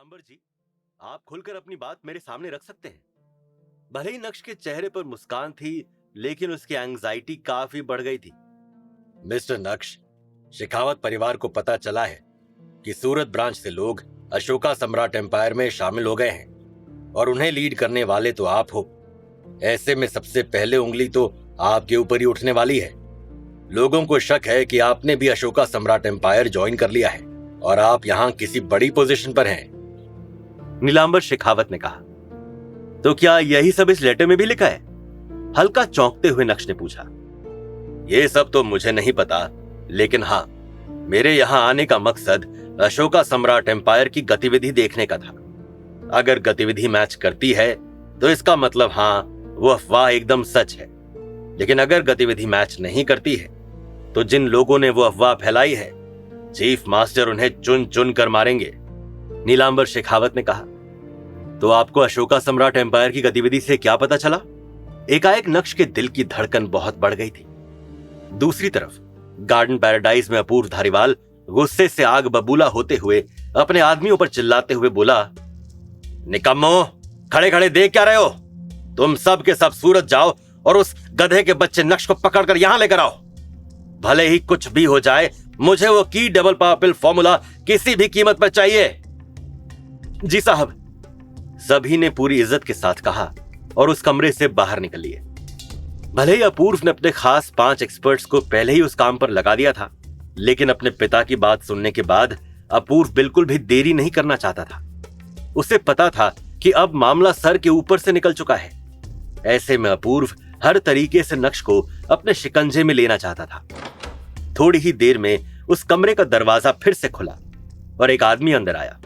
नीलांबर जी, आप खुलकर अपनी बात मेरे सामने रख सकते हैं। भले ही नक्श के चेहरे पर मुस्कान थी, लेकिन उसकी एंजाइटी काफी बढ़ गई थी। मिस्टर नक्श, शेखावत परिवार को पता चला है कि सूरत ब्रांच से लोग अशोका सम्राट एम्पायर में शामिल हो गए हैं और उन्हें लीड करने वाले तो आप हो। ऐसे में सबसे पहले उंगली तो आपके ऊपर ही उठने वाली है। लोगों को शक है कि आपने भी अशोका सम्राट एम्पायर ज्वाइन कर लिया है और आप यहाँ किसी बड़ी पोजीशन पर हैं। नीलांबर शेखावत ने कहा। तो क्या यही सब इस लेटर में भी लिखा है? हल्का चौंकते हुए नक्श ने पूछा। ये सब तो मुझे नहीं पता, लेकिन हाँ, मेरे यहाँ आने का मकसद अशोका सम्राट एम्पायर की गतिविधि देखने का था। अगर गतिविधि मैच करती है तो इसका मतलब हाँ, वो अफवाह एकदम सच है। लेकिन अगर गतिविधि मैच नहीं करती है तो जिन लोगों ने वो अफवाह फैलाई है, चीफ मास्टर उन्हें चुन चुन कर मारेंगे। नीलांबर शेखावत ने कहा। तो आपको अशोका सम्राट एम्पायर की गतिविधि से क्या पता चला? एकाएक नक्श के दिल की धड़कन बहुत बढ़ गई थी। दूसरी तरफ गार्डन पैराडाइज में अपूर्व धारीवाल गुस्से से आग बबूला होते हुए अपने आदमियों पर चिल्लाते हुए बोला, निकम्मो, खड़े खड़े देख क्या रहे हो? तुम सब के सब सूरत जाओ और उस गधे के बच्चे नक्श को पकड़कर यहां लेकर आओ। भले ही कुछ भी हो जाए, मुझे वो की डबल पावर पिल फॉर्मूला किसी भी कीमत पर चाहिए। जी साहब, सभी ने पूरी इज्जत के साथ कहा और उस कमरे से बाहर निकल लिए। भले ही अपूर्व ने अपने खास 5 एक्सपर्ट्स को पहले ही उस काम पर लगा दिया था, लेकिन अपने पिता की बात सुनने के बाद अपूर्व बिल्कुल भी देरी नहीं करना चाहता था। उसे पता था कि अब मामला सर के ऊपर से निकल चुका है। ऐसे में अपूर्व हर तरीके से नक्श को अपने शिकंजे में लेना चाहता था। थोड़ी ही देर में उस कमरे का दरवाजा फिर से खुला और एक आदमी अंदर आया।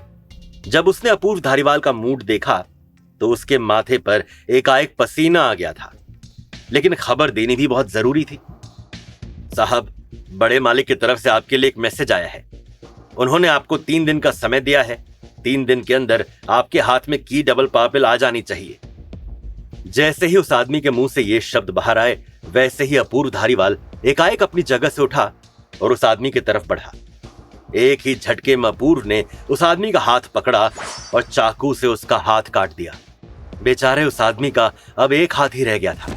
जब उसने अपूर्व धारीवाल का मूड देखा तो उसके माथे पर एकाएक पसीना आ गया था, लेकिन खबर देनी भी बहुत जरूरी थी। साहब, बड़े मालिक की तरफ से आपके लिए एक मैसेज आया है। उन्होंने आपको 3 दिन का समय दिया है। 3 दिन के अंदर आपके हाथ में की डबल पावर पिल आ जानी चाहिए। जैसे ही उस आदमी के मुंह से ये शब्द बाहर आए, वैसे ही अपूर्व धारीवाल एकाएक अपनी जगह से उठा और उस आदमी की तरफ बढ़ा। एक ही झटके में अपूर्व ने उस आदमी का हाथ पकड़ा और चाकू से उसका हाथ काट दिया। बेचारे उस आदमी का अब एक हाथ ही रह गया था।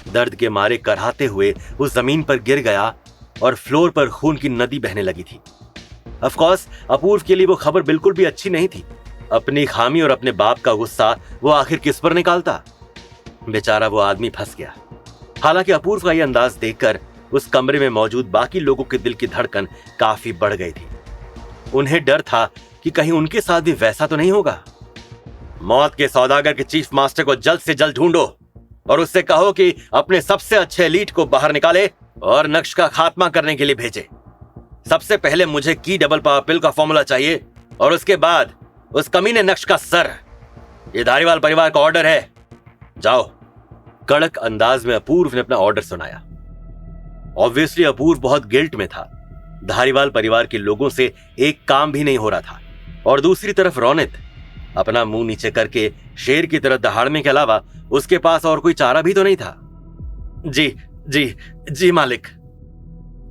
दर्द के मारे कराहते हुए वो जमीन पर गिर गया और फ्लोर पर खून की नदी बहने लगी थी। ऑफ कोर्स अपूर्व के लिए वो खबर बिल्कुल भी अच्छी नहीं थी। अपनी खामी और अपने बाप का गुस्सा वो आखिर किस पर निकालता? बेचारा वो आदमी फंस गया। हालांकि अपूर्व का यह अंदाज देखकर उस कमरे में मौजूद बाकी लोगों के दिल की धड़कन काफी बढ़ गई थी। उन्हें डर था कि कहीं उनके साथ भी वैसा तो नहीं होगा। मौत के सौदागर के चीफ मास्टर को जल्द से जल्द ढूंढो और उससे कहो कि अपने सबसे अच्छे एलीट को बाहर निकाले और नक्श का खात्मा करने के लिए भेजे। सबसे पहले मुझे की डबल पावर पिल का फॉर्मूला चाहिए और उसके बाद उस कमीने नक्श का सर। ये धारीवाल परिवार का ऑर्डर है, जाओ। कड़क अंदाज में अपूर्व ने अपना ऑर्डर सुनाया। ऑब्वियसली अपूर्व बहुत गिल्ट में था। धारीवाल परिवार के लोगों से एक काम भी नहीं हो रहा था और दूसरी तरफ रौनित अपना मुंह नीचे करके शेर की तरह दहाड़ने के अलावा उसके पास और कोई चारा भी तो नहीं था। जी जी जी मालिक।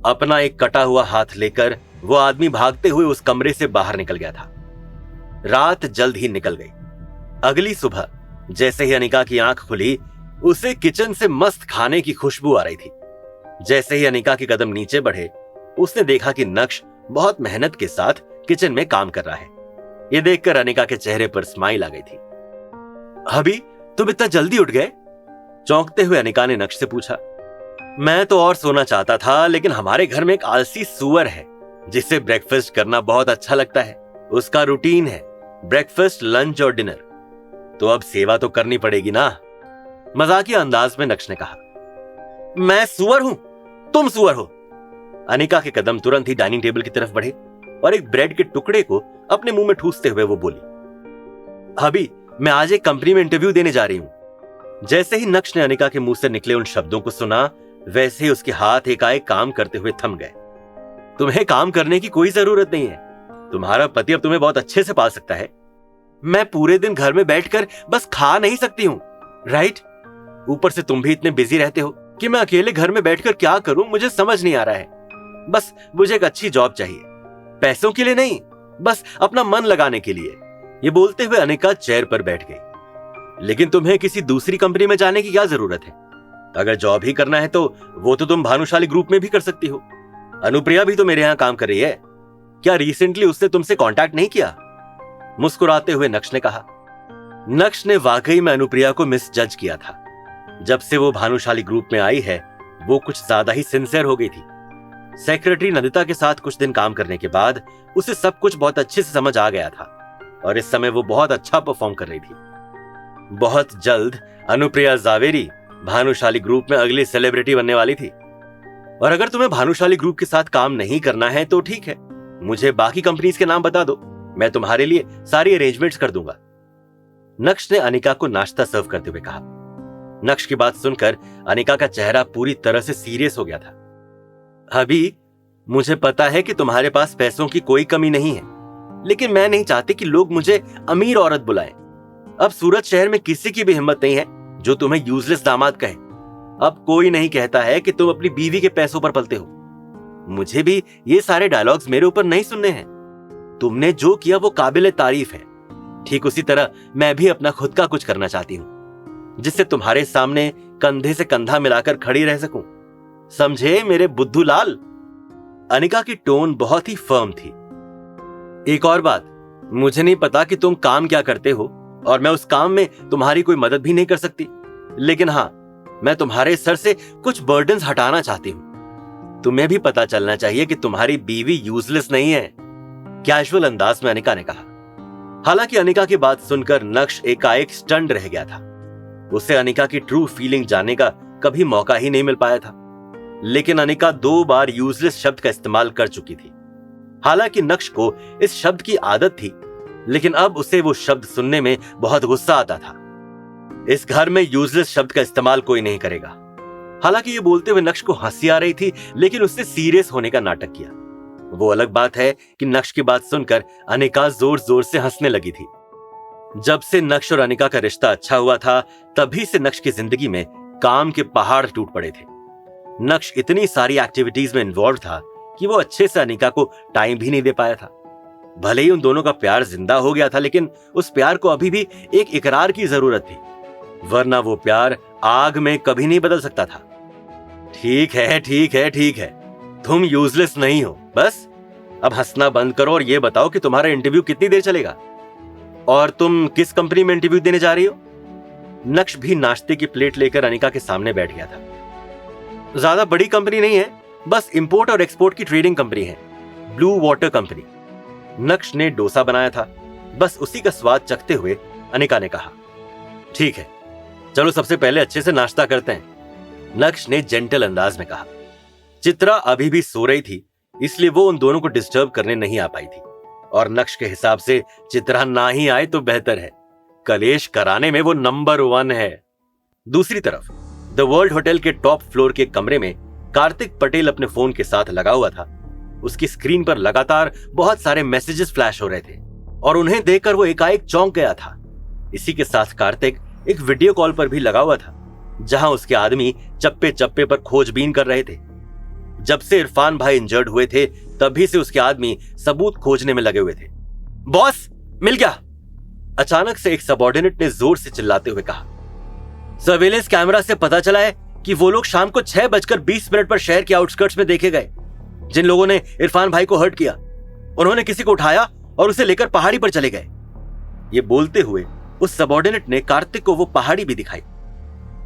अपना एक कटा हुआ हाथ लेकर वो आदमी भागते हुए उस कमरे से बाहर निकल गया था। रात जल्द ही निकल गई। अगली सुबह जैसे ही अनिका की आंख खुली, उसे किचन से मस्त खाने की खुशबू आ रही थी। जैसे ही अनिका के कदम नीचे बढ़े, उसने देखा कि नक्श बहुत मेहनत के साथ किचन में काम कर रहा है। यह देखकर अनिका के चेहरे पर स्माइल आ गई थी। अभी तुम इतना जल्दी उठ गए? चौंकते हुए अनिका ने नक्श से पूछा। मैं तो और सोना चाहता था, लेकिन हमारे घर में एक आलसी सुअर है जिसे ब्रेकफास्ट करना बहुत अच्छा लगता है। उसका रूटीन है ब्रेकफास्ट, लंच और डिनर। तो अब सेवा तो करनी पड़ेगी ना? मजाकिया अंदाज में नक्श ने कहा। मैं सुअर हूं? तुम सुअर हो? अनिका के कदम तुरंत ही डाइनिंग टेबल की तरफ बढ़े और एक ब्रेड के टुकड़े को अपने मुंह में ठूसते हुए वो बोली, अभी मैं आज एक कंपनी में इंटरव्यू देने जा रही हूं। जैसे ही नक्श ने अनिका के मुंह से निकले उन शब्दों को सुना, वैसे ही उसके हाथ एकाएक काम करते हुए थम गए। तुम्हें काम करने की कोई जरूरत नहीं है। तुम्हारा पति अब तुम्हें बहुत अच्छे से पाल सकता है। मैं पूरे दिन घर में बैठकर बस खा नहीं सकती हूं, राइट? ऊपर से तुम भी इतने बिजी रहते हो कि मैं अकेले घर में बैठकर क्या करूं, मुझे समझ नहीं आ रहा है। बस मुझे एक अच्छी जॉब चाहिए, पैसों के लिए नहीं, बस अपना मन लगाने के लिए। ये बोलते हुए अनिका चेयर पर बैठ गई। लेकिन तुम्हें किसी दूसरी कंपनी में जाने की क्या जरूरत है? अगर जॉब ही करना है तो वो तो तुम भानुशाली ग्रुप में भी कर सकती हो। अनुप्रिया भी तो मेरे यहां काम कर रही है। क्या रिसेंटली उसने तुमसे कांटेक्ट नहीं किया? मुस्कुराते हुए नक्श ने कहा। नक्श ने वाकई में अनुप्रिया को मिस जज किया था। जब से वो भानुशाली ग्रुप में आई है वो कुछ ज्यादा ही सिंसियर हो गई थी। सेक्रेटरी नंदिता के साथ कुछ दिन काम करने के बाद उसे सब कुछ बहुत अच्छे से समझ आ गया था और इस समय वो बहुत अच्छा परफॉर्म कर रही थी। बहुत जल्द अनुप्रिया जावेरी भानुशाली ग्रुप में अगली सेलिब्रिटी बनने वाली थी। और अगर तुम्हें भानुशाली ग्रुप के साथ काम नहीं करना है तो ठीक है, मुझे बाकी कंपनीज के नाम बता दो, मैं तुम्हारे लिए सारी अरेंजमेंट्स कर दूंगा। नक्श ने अनिका को नाश्ता सर्व करते हुए कहा। नक्श की बात सुनकर अनिका का चेहरा पूरी तरह से सीरियस हो गया था। अभी मुझे पता है कि तुम्हारे पास पैसों की कोई कमी नहीं है, लेकिन मैं नहीं चाहती कि लोग मुझे अमीर औरत बुलाएं। अब सूरत शहर में किसी की भी हिम्मत नहीं है जो तुम्हें यूजलेस दामाद कहे। अब कोई नहीं कहता है कि तुम अपनी बीवी के पैसों पर पलते हो। मुझे भी ये सारे डायलॉग्स मेरे ऊपर नहीं सुनने हैं। तुमने जो किया वो काबिले तारीफ है। ठीक उसी तरह मैं भी अपना खुद का कुछ करना चाहती हूं, जिससे तुम्हारे सामने कंधे से कंधा मिलाकर खड़ी रह सकूं। समझे मेरे बुद्धू लाल? अनिका की टोन बहुत ही फर्म थी। एक और बात, मुझे नहीं पता कि तुम काम क्या करते हो और मैं उस काम में तुम्हारी कोई मदद भी नहीं कर सकती, लेकिन हां, मैं तुम्हारे सर से कुछ बर्डन्स हटाना चाहती हूं। तुम्हें भी पता चलना चाहिए कि तुम्हारी बीवी यूजलेस नहीं है, कैजुअल अंदाज में अनिका ने कहा। हालांकि अनिका की बात सुनकर नक्श एकाएक स्टन्ड रह गया था। उसे अनिका की ट्रू फीलिंग जानने का कभी मौका ही नहीं मिल पाया था। लेकिन अनिका 2 बार यूजलेस शब्द का इस्तेमाल कर चुकी थी। हालांकि नक्श को इस शब्द की आदत थी, लेकिन अब उसे वो शब्द सुनने में बहुत गुस्सा आता था। इस घर में यूजलेस शब्द का इस्तेमाल कोई नहीं करेगा। हालांकि ये बोलते हुए नक्श को हंसी आ रही थी, लेकिन उसने सीरियस होने का नाटक किया। वो अलग बात है कि नक्श की बात सुनकर अनिका जोर जोर से हंसने लगी थी। जब से नक्श और अनिका का रिश्ता अच्छा हुआ था, तभी से नक्श की जिंदगी में काम के पहाड़ टूट पड़े थे। नक्श इतनी सारी एक्टिविटीज में इन्वॉल्व था कि वो अच्छे से अनिका को टाइम भी नहीं दे पाया था। भले ही उन दोनों का प्यार जिंदा हो गया था, लेकिन उस प्यार को अभी भी एक इकरार की जरूरत थी, वरना वो प्यार आग में कभी नहीं बदल सकता था। ठीक है, ठीक है, ठीक है, तुम यूजलेस नहीं हो। बस अब हंसना बंद करो और ये बताओ कि तुम्हारा इंटरव्यू कितनी देर चलेगा और तुम किस कंपनी में इंटरव्यू देने जा रही हो? नक्श भी नाश्ते की प्लेट लेकर अनिका के सामने बैठ गया था। ज्यादा बड़ी कंपनी नहीं है, बस इंपोर्ट और एक्सपोर्ट की ट्रेडिंग कंपनी है, ब्लू वाटर कंपनी। नक्श ने डोसा बनाया था, बस उसी का स्वाद चखते हुए अनिका ने कहा। ठीक है, चलो सबसे पहले अच्छे से नाश्ता करते हैं, नक्श ने जेंटल अंदाज में कहा। चित्रा अभी भी सो रही थी, इसलिए वो उन दोनों को डिस्टर्ब करने नहीं आ पाई थी और नक्श के हिसाब से चित्रा ना ही आए तो बेहतर है। कलेश कराने में वो नंबर 1 है। दूसरी तरफ द वर्ल्ड होटल के टॉप फ्लोर के कमरे में कार्तिक पटेल अपने फोन के साथ लगा हुआ था। उसकी स्क्रीन पर लगातार बहुत सारे मैसेजेस फ्लैश हो रहे थे और उन्हें देखकर वो एकाएक चौंक गया था। इसी के साथ कार्तिक एक वीडियो कॉल पर भी लगा हुआ था, जहां उसके आदमी चप्पे चप्पे पर खोजबीन कर रहे थे। जब से इरफान भाई इंजर्ड हुए थे, तभी से उसके आदमी सबूत खोजने में लगे हुए थे। बॉस, मिल गया! अचानक से एक सबऑर्डिनेट ने जोर से चिल्लाते हुए कहा। सर्वेलेंस कैमरा से पता चला है कि वो लोग शाम को 6:20 पर शहर के आउटस्कर्ट्स में देखे गए, जिन लोगों ने इरफान भाई को हर्ट किया। उन्होंने किसी को उठाया और उसे लेकर पहाड़ी पर चले गए। ये बोलते हुए उस सबऑर्डिनेट ने कार्तिक को वो पहाड़ी भी दिखाई।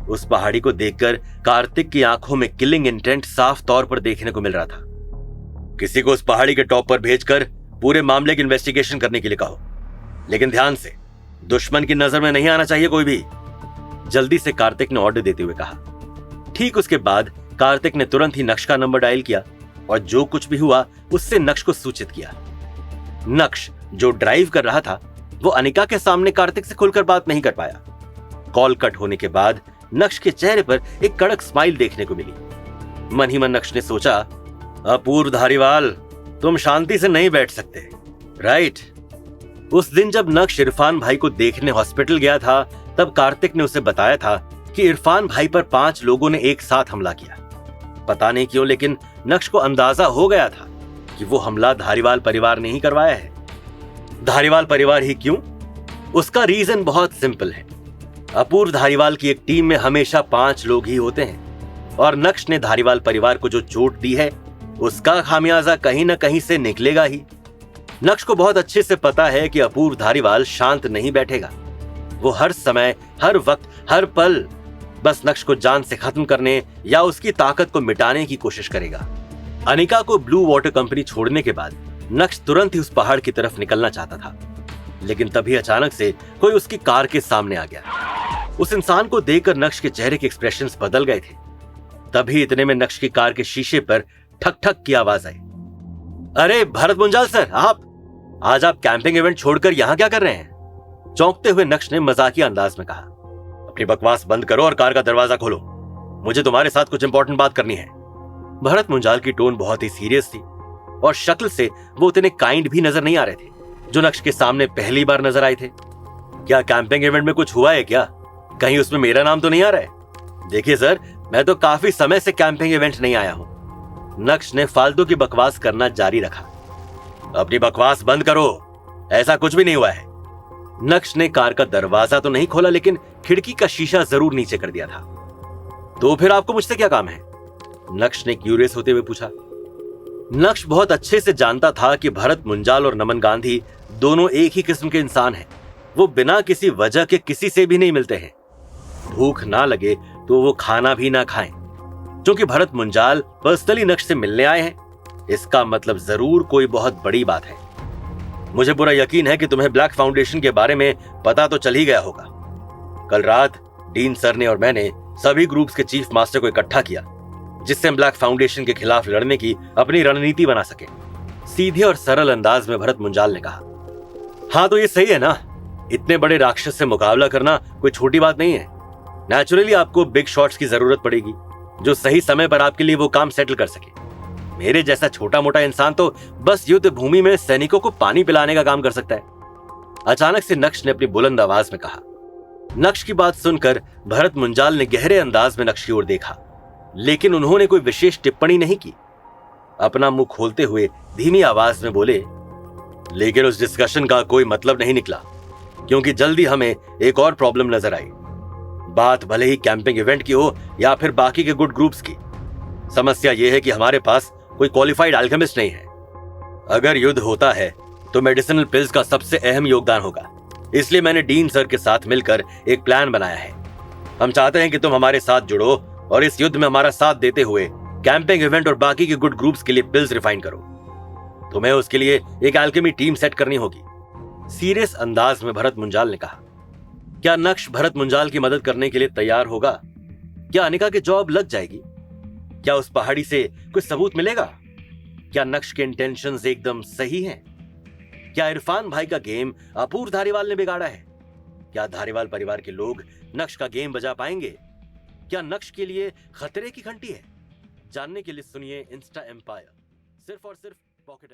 उस पहाड़ी को देखकर कार्तिक की आंखों में किलिंग इंटेंट साफ तौर पर देखने को मिल रहा था। किसी को उस पहाड़ी के टॉप पर भेजकर पूरे मामले की इन्वेस्टिगेशन करने के लिए कहो, लेकिन ध्यान से, दुश्मन की नजर में नहीं आना चाहिए कोई भी, जल्दी से कार्तिक ने ऑर्डर देते हुए कहा। ठीक उसके बाद कार्तिक ने तुरंत ही नक्श का नंबर डायल किया और जो कुछ भी हुआ उससे नक्श को सूचित किया। नक्श जो ड्राइव कर रहा था, वो अनिका के सामने कार्तिक से खुलकर बात नहीं कर पाया। कॉल कट होने के बाद नक्श के चेहरे पर एक कड़क स्माइल देखने को मिली। मन ही मन नक्श ने सोचा, अपूर्व धारीवाल, तुम शांति से नहीं बैठ सकते, राइट? उस दिन जब नक्श इरफान भाई को देखने हॉस्पिटल गया था, तब कार्तिक ने उसे बताया था कि इरफान भाई पर 5 लोगों ने एक साथ हमला किया। पता नहीं क्यों, लेकिन नक्श को अंदाजा हो गया था कि वो हमला धारीवाल परिवार ने ही करवाया है। धारीवाल परिवार ही क्यों, उसका रीजन बहुत सिंपल है। अपूर्व धारीवाल की एक टीम में हमेशा 5 लोग ही होते हैं और नक्श ने धारीवाल परिवार को जो चोट दी है उसका खामियाजा कहीं न कहीं से निकलेगा ही। नक्श को बहुत अच्छे से पता है कि अपूर्व धारीवाल शांत नहीं बैठेगा। वो हर समय, हर वक्त, हर पल बस नक्श को जान से खत्म करने या उसकी ताकत को मिटाने की कोशिश करेगा। अनिका को ब्लू वाटर कंपनी छोड़ने के बाद नक्श तुरंत ही उस पहाड़ की तरफ निकलना चाहता था, लेकिन तभी अचानक से कोई उसकी कार के सामने आ गया। उस इंसान को देखकर नक्श के चेहरे के एक्सप्रेशंस बदल गए थे। तभी इतने में नक्श की कार के शीशे पर ठक ठक की आवाज आई। अरे भरत मुंजाल सर, आप आज कैंपिंग इवेंट छोड़कर यहां क्या कर रहे हैं? चौंकते हुए नक्श ने मजाकिया अंदाज में कहा। अपनी बकवास बंद करो और कार का दरवाजा खोलो, मुझे तुम्हारे साथ कुछ इंपॉर्टेंट बात करनी है। भरत मुंजाल की टोन बहुत ही सीरियस थी और शक्ल से वो उतने काइंड भी नजर नहीं आ रहे थे जो नक्श के सामने पहली बार नजर आए थे। क्या कैंपिंग इवेंट में कुछ हुआ है क्या? कहीं उसमें मेरा नाम तो नहीं आ रहा है? देखिए सर, मैं तो काफी समय से कैंपिंग इवेंट नहीं आया हूं। नक्श ने फालतू की बकवास करना जारी रखा। अपनी बकवास बंद करो, ऐसा कुछ भी नहीं हुआ है। नक्श ने कार का दरवाजा तो नहीं खोला, लेकिन खिड़की का शीशा जरूर नीचे कर दिया था। तो फिर आपको मुझसे क्या काम है? नक्श ने क्यूरियस होते हुए पूछा। नक्श बहुत अच्छे से जानता था कि भरत मुंजाल और नमन गांधी दोनों एक ही किस्म के इंसान हैं। वो बिना किसी वजह के किसी से भी नहीं मिलते हैं। भूख ना लगे तो वो खाना भी ना खाएं। क्योंकि भरत मुंजाल पर्सनली नक्श से मिलने आए हैं, इसका मतलब जरूर कोई बहुत बड़ी बात है। मुझे पूरा यकीन है कि तुम्हें ब्लैक फाउंडेशन के बारे में पता तो चल ही गया होगा। कल रात डीन सर ने और मैंने सभी ग्रुप्स के चीफ मास्टर को इकट्ठा किया, जिससे हम ब्लैक फाउंडेशन के खिलाफ लड़ने की अपनी रणनीति बना सके। सीधे और सरल अंदाज में भरत मुंजाल ने कहा। हाँ तो ये सही है ना, इतने बड़े राक्षस से मुकाबला करना कोई छोटी बात नहीं है। नेचुरली आपको बिग शॉट्स की जरूरत पड़ेगी जो सही समय पर आपके लिए वो काम सेटल कर सके। मेरे जैसा छोटा मोटा इंसान तो बस युद्ध भूमि में सैनिकों को पानी पिलाने का काम कर सकता है। अचानक से नक्श ने अपनी बुलंद आवाज में कहा। नक्श की बात सुनकर भरत मुंजाल ने गहरे अंदाज में नक्श की ओर देखा, लेकिन उन्होंने कोई विशेष टिप्पणी नहीं की। अपना मुंह खोलते हुए धीमी आवाज में बोले, लेकिन उस डिस्कशन का कोई मतलब नहीं निकला, क्योंकि जल्दी हमें एक और प्रॉब्लम नजर आई। बात भले ही कैंपिंग इवेंट की हो या फिर बाकी के गुड ग्रुप्स की, समस्या यह है कि हमारे पास कोई क्वालिफाइड अल्केमिस्ट नहीं है। अगर युद्ध होता है तो मेडिसिनल पिल्स का सबसे अहम योगदान होगा। इसलिए मैंने डीन सर के साथ मिलकर एक प्लान बनाया है। हम चाहते हैं कि तुम हमारे साथ जुड़ो और इस युद्ध में हमारा साथ देते हुए कैंपिंग इवेंट और बाकी के गुड ग्रुप्स के लिए पिल्स रिफाइन करो। तुम्हें उसके लिए एक अल्केमी टीम सेट करनी होगी। सीरियस अंदाज में भरत मुंजाल ने कहा। क्या नक्श भरत मुंजाल की मदद करने के लिए तैयार होगा? क्या अनिका की जॉब लग जाएगी? क्या उस पहाड़ी से कुछ सबूत मिलेगा? क्या नक्श के इंटेंशंस एकदम सही हैं? क्या इरफान भाई का गेम अपूर्व धारीवाल ने बिगाड़ा है? क्या धारीवाल परिवार के लोग नक्श का गेम बजा पाएंगे? क्या नक्श के लिए खतरे की घंटी है? जानने के लिए सुनिए इंस्टा एम्पायर, सिर्फ और सिर्फ पॉकेट